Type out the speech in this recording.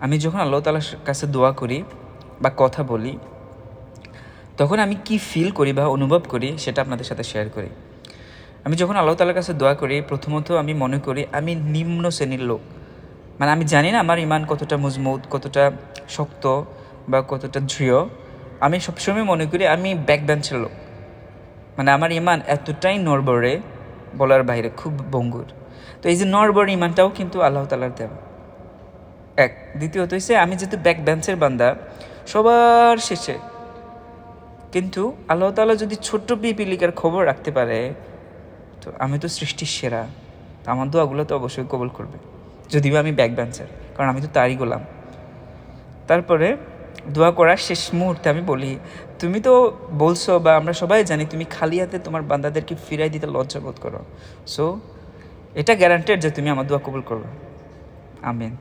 আমি যখন আল্লাহ তাআলার কাছে দোয়া করি বা কথা বলি, তখন আমি কি ফিল করি বা অনুভব করি সেটা আপনাদের সাথে শেয়ার করি। আমি যখন আল্লাহ তাআলার কাছে দোয়া করি, প্রথমত আমি মনে করি আমি নিম্ন শ্রেণীর লোক। মানে আমি জানি না আমার ইমান কতটা মজবুত, কতটা শক্ত বা কতটা দৃঢ়। আমি সবসময় মনে করি আমি ব্যাক বেঞ্চের লোক। মানে আমার ইমান এতটাই নড়বড়ে, বলার বাইরে, খুব ভঙ্গুর। তো এই যে নড়বড়ে ইমানটাও কিন্তু আল্লাহ তাআলার দেওয়া। এক, দ্বিতীয়ত হচ্ছে আমি যেহেতু ব্যাক বেঞ্চের বান্দা, সবার শেষে, কিন্তু আল্লাহ তাআলা যদি ছোট্ট পিপিলিকার খবর রাখতে পারে, তো আমি তো সৃষ্টির সেরা, আমার দোয়াগুলো তো অবশ্যই কবুল করবে, যদিও আমি ব্যাক বেঞ্চার, কারণ আমি তো তারই গোলাম। তারপরে দোয়া করার শেষ মুহূর্তে আমি বলি, তুমি তো বলছো বা আমরা সবাই জানি তুমি খালি হাতে তোমার বান্দাদেরকে ফিরাই দিতে লজ্জা বোধ করো। সো এটা গ্যারান্টেড যে তুমি আমার দোয়া কবুল করবে। আমিন।